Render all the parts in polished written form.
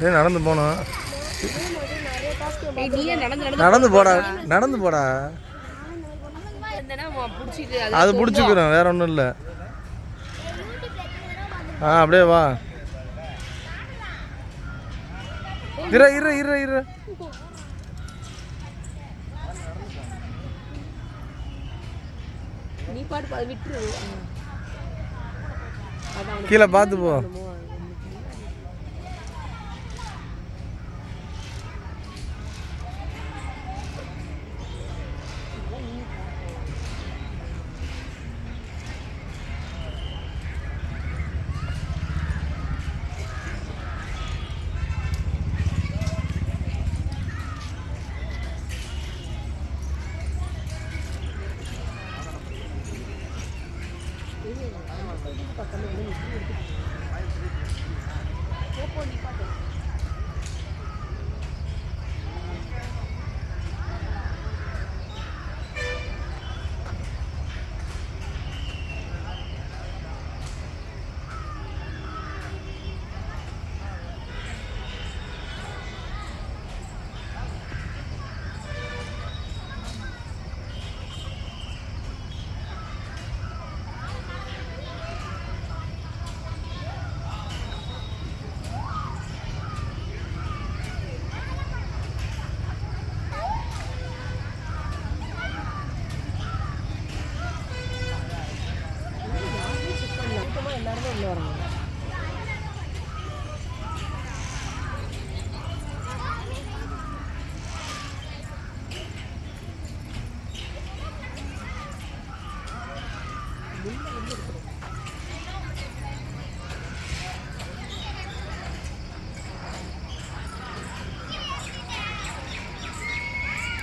ஏன் நடந்து போனோம்? நடந்து போடா, நடந்து போடா. அது பிடிச்சிக்கிறோம், வேற ஒன்றும் இல்லை. அப்படியே வா. இரு இரு இரு இரு. கீழே பார்த்து போ.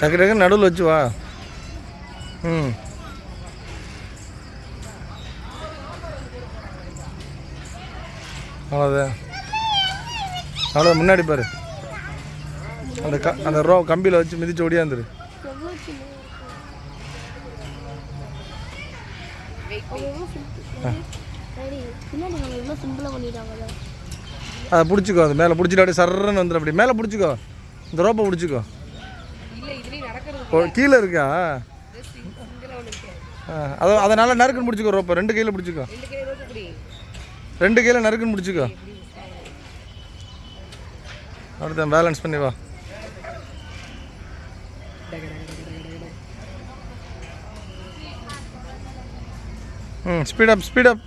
டக்கு டக்கு நடுவில் வச்சு வா. அவ்வளோதான், அவ்வளோ. முன்னாடி பாரு, அந்த கம்பியில் வச்சு மிதிச்சு ஓடியாந்துரு. அதை பிடிச்சிக்கோ, அது மேலே பிடிச்சிட்டு அப்படியே சர்றன்னு வந்துடும். அப்படி மேலே பிடிச்சிக்கோ, இந்த ரோப்பை பிடிச்சிக்கோ. கீழே இருக்கா? அதனால நறுக்குன்னு பிடிச்சிக்கோ ரோப்பை. 2 கையில் பிடிச்சிக்கோ, 2 கையில் நறுக்குன்னு பிடிச்சிக்கோ. அப்படிதான் பேலன்ஸ் பண்ணி வா. Speed up, speed up.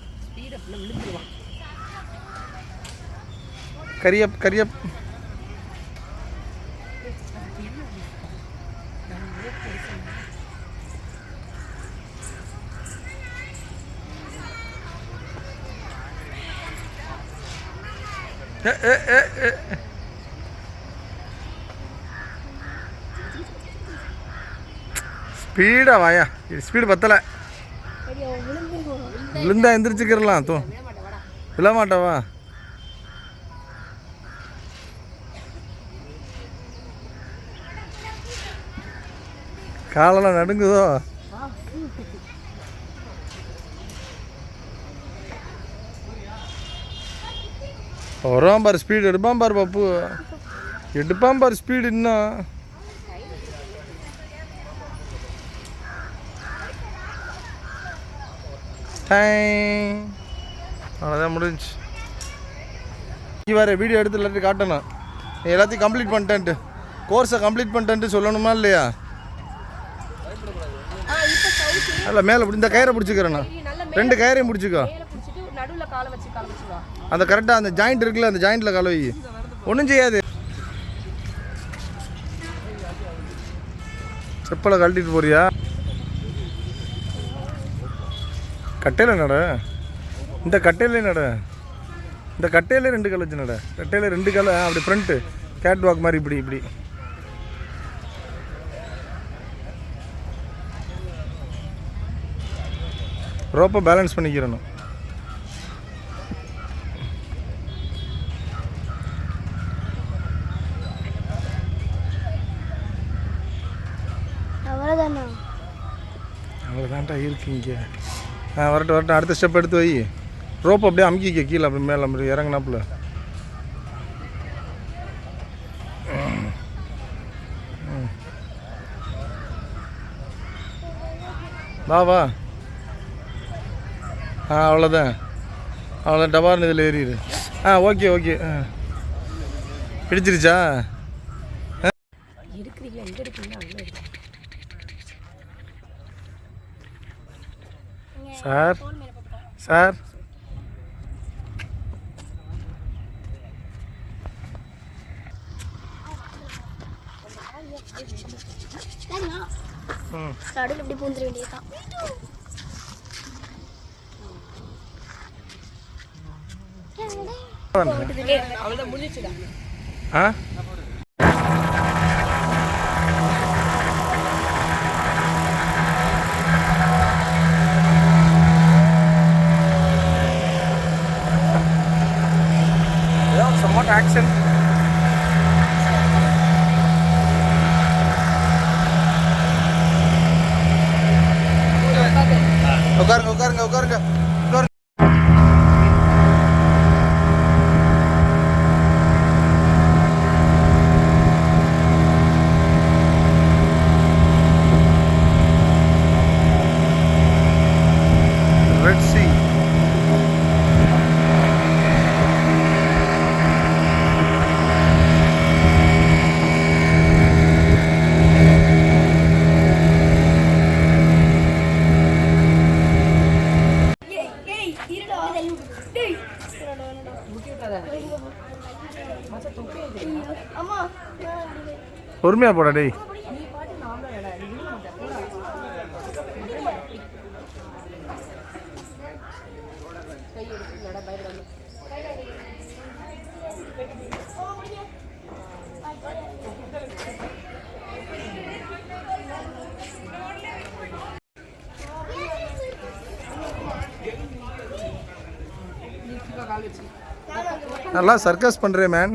கரியப், கரியப். ஸ்பீடா வாயா, ஸ்பீடு பத்தலை. விழுந்தா எந்திரிச்சுக்கிறலாம். விழ மாட்டாவா? காலெல்லாம் நடுங்குதோ? வரான் பாரு, ஸ்பீடு எடுப்பான் பாரு பப்பு, எடுப்பான் பாரு ஸ்பீடு. இன்னும் அவ்வளோதான், முடிஞ்சு. வேறு வீடியோ எடுத்து எல்லாத்தையும் காட்டணும். நீ எல்லாத்தையும் கம்ப்ளீட் பண்ணிட்டேன்ட்டு, கோர்ஸை கம்ப்ளீட் பண்ணிட்டேன்ட்டு சொல்லணுமா இல்லையா? இல்லை, மேலே இந்த கயிறை பிடிச்சிக்கிறேண்ணா. 2 கயிறையும் பிடிச்சிக்கோ. அந்த கரெக்டாக அந்த ஜாயிண்ட் இருக்குல்ல, அந்த ஜாயிண்டில் கால வை. ஒன்றும் செய்யாது. செப்பலை கழட்டிட்டு போறியா? கட்டையில் நட, இந்த கட்டையிலே நட, இந்த கட்டையிலே 2 கால் வச்சு நட. கட்டையில் 2 கால் அப்படி ஃப்ரண்ட்டு கேட் வாக் மாதிரி இப்படி இப்படி. ரோப்பை பேலன்ஸ் பண்ணிக்கிறணும். அவ்வளோதான்டா இருக்கு இங்கே. வரட்டும் வரட்டும், அடுத்த ஸ்டெப் எடுத்து வை. ரோப் அப்படியே அமுக்கிக்க கீழே, அப்படி மேலே அப்படி இறங்கினாப்புல. வா வா. அவ்வளோதான் அவ்வளோதான். டபார்னு இதில் ஏறிடு. Okay okay. பிடிச்சிருச்சா? சார் சார் கடல் இப்படி பூந்துட வேண்டியதுதான். somewhat action. உட்காருங்க உட்காருங்க உட்காருங்க. Red Sea. பொறுமையா போடா டேய். நல்லா சர்க்கஸ் பண்றேன் மேன்.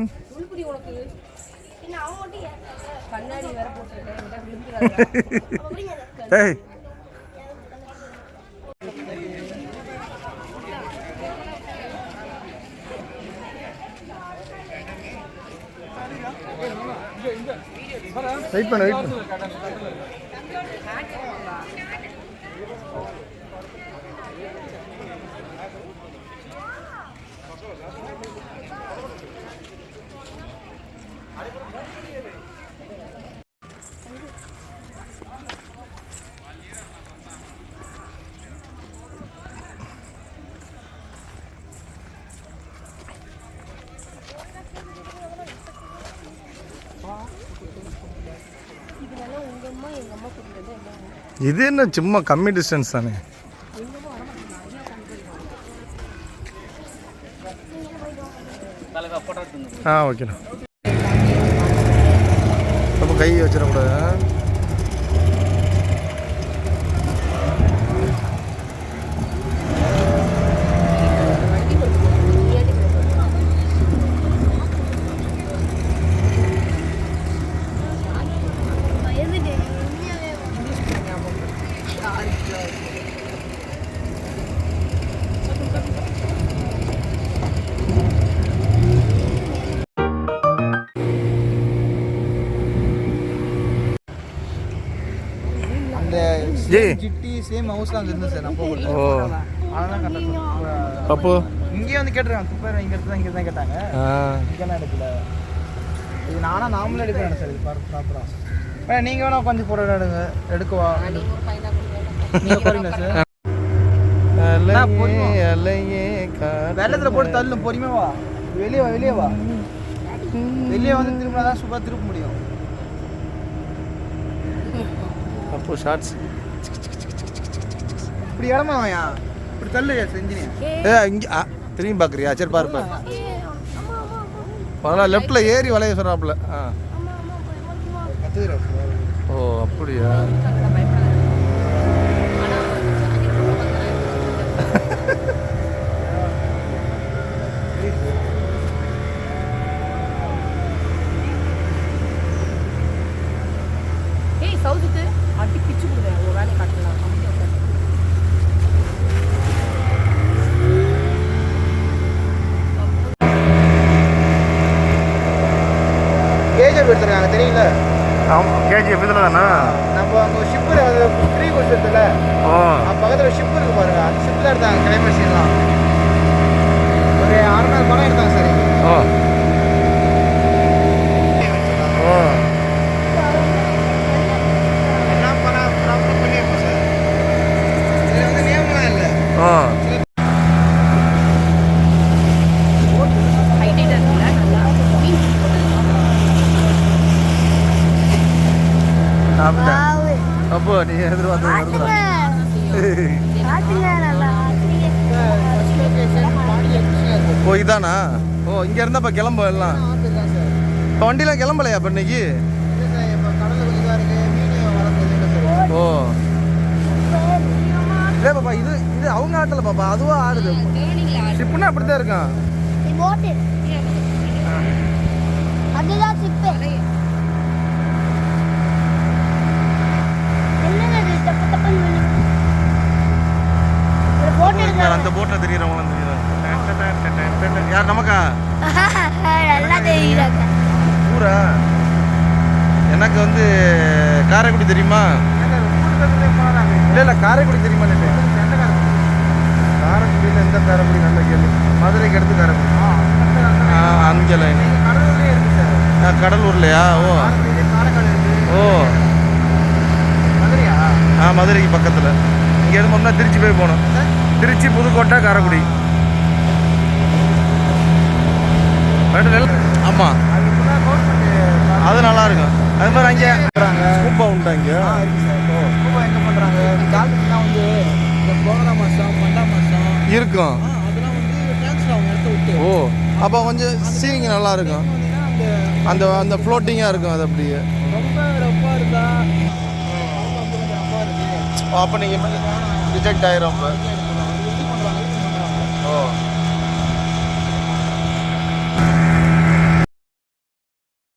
ஏய் வெயிட் பண்ணு வெயிட் பண்ணு. இது என்ன சும்மா கம்மி டிஸ்டன்ஸ் தானே. ஓகேண்ணா. ரொம்ப கை வச்சிடக்கூடாது. ஜிட்டி சேம் ஹவுஸ்ல அங்க இருந்துச்சு நான் போகல. அதனால கரெக்ட்டா அப்போ இங்கே வந்து கேட்றாங்க துப்பர் இங்க தான் கேட்டாங்க. இங்கலாம் எடுக்கல. இது நானா நார்மலா எடுக்கிறேன் சார். இது ப்ராப்பரா நீங்க வேணா கொஞ்சம் போட்டோ எடுங்க. எடுக்கவா நீங்க போறீங்க சார்? வெள்ளத்துல போட்டு தள்ளும் பொறுமையா வா. வெளியே வா. வெளியே வந்து திரும்பினா தான் சூப்பரா திருப்ப முடியும். அப்போ ஷார்ட்ஸ் இப்படி இடமா வாயா இப்படி தள்ளு செஞ்சினியா. இங்கே திரும்பி பார்க்குறியா? சரி பாருப்பா. அதெல்லாம் லெஃப்டில் ஏறி வளைய சொன்னாப்புல. ஓ அப்படியா? சவுத்துக்கு அடி பிச்சு கொடுக்குறேன். ஒரு வேலையை காட்டலாம். கேஜர் எடுத்துருக்காங்க தெரியல. கேஜிஎஃப் இதில் தானே? நம்ம அங்கே ஒரு ஷிப்பு ஃப்ரீ கொடுத்துருதுல ஓ பக்கத்தில் ஷிப்பு இருக்கு பாருங்க, அந்த ஷிப்பு தான் எடுத்தாங்க கிளைமேட் சீன்லாம். ஒரு 6,000 படம் எடுத்தாங்க சார். ஓ ஓ என்ன படம் ப்ராப்பராக பண்ணியிருக்கோம் சார். இதில் வந்து நேம்லாம் இல்லை. ஓ ஹைலைட் இருக்குல்ல நல்லா மீன் சாப்பிட்டேன். அப்போ நீ எதிர்பார்த்து ஃபர்ஸ்ட் லொகேஷன் பாண்டிய கிருஷ்ணர். ஓ இதானா? ஓ இங்கே இருந்தால் இப்போ கிளம்ப எல்லாம் தான் சார். இப்போ வண்டியில் கிளம்பலையா இப்போ இன்னைக்கு? இல்லை சார், இப்போ கடலில் கொஞ்சம் இதாக இருக்குது, மீன் வளர்க்குறது இல்லை சார். ஓ இல்லை பாப்பா, இது இது அவங்க ஆட்டல பாப்பா, அதுவா ஆடுது. ஷிப்புன்னா அப்படி தான் இருக்கான். அதுதான் சிப்பு. என்னது தப்பு தப்புன்னு விழுது. ஒரு போட்டோ எடுங்க. அந்த போட்டில் தெரியுறவங்களாம் தெரியுது. யார் நமக்கா? நல்லா தெரியுறாங்க. ஊரா? எனக்கு வந்து காரைக்குடி தெரியுமா? இல்லை இல்லை காரைக்குடி தெரியுமா? காரைக்குடியில் எந்த காரைக்குடி? நல்ல கேள்வி. மதுரைக்கு அடுத்து காரைக்குடி. அங்கே லைன். கடலூர்லேயே இருக்குது சார். கடலூர்லையா? ஓ காரைக்கால் இருக்குது. ஓ மதுரையா? மதுரைக்கு பக்கத்தில். இங்கேருந்து போனால் திருச்சி போய் போகணும். திருச்சி, புதுக்கோட்டை, காரைக்குடி. ஆமாம், அது இப்போதான் கவர்மெண்ட் அது நல்லா இருக்கும். அது மாதிரி அங்கே ஸ்கூப்பா உண்டா இங்கே? ஸ்கூபா எங்கே பண்ணுறாங்க? டால்ஃபின்லாம் வந்து இந்த போகனா மாதம் பண்டா மாதம் இருக்கும். அதெல்லாம் வந்து டான்ஸ் அவங்க இடத்த விட்டு ஓ அப்போ கொஞ்சம் சீனிங் நல்லா இருக்கும். பார்த்தீங்கன்னா அந்த அந்த அந்த ஃப்ளோட்டிங்காக இருக்கும். அது அப்படியே ரொம்ப ரப்பாக இருந்தா ரப்பாக இருக்குது. அப்போ நீங்கள் ரிஜெக்ட் ஆயிரும். இப்போ ஓ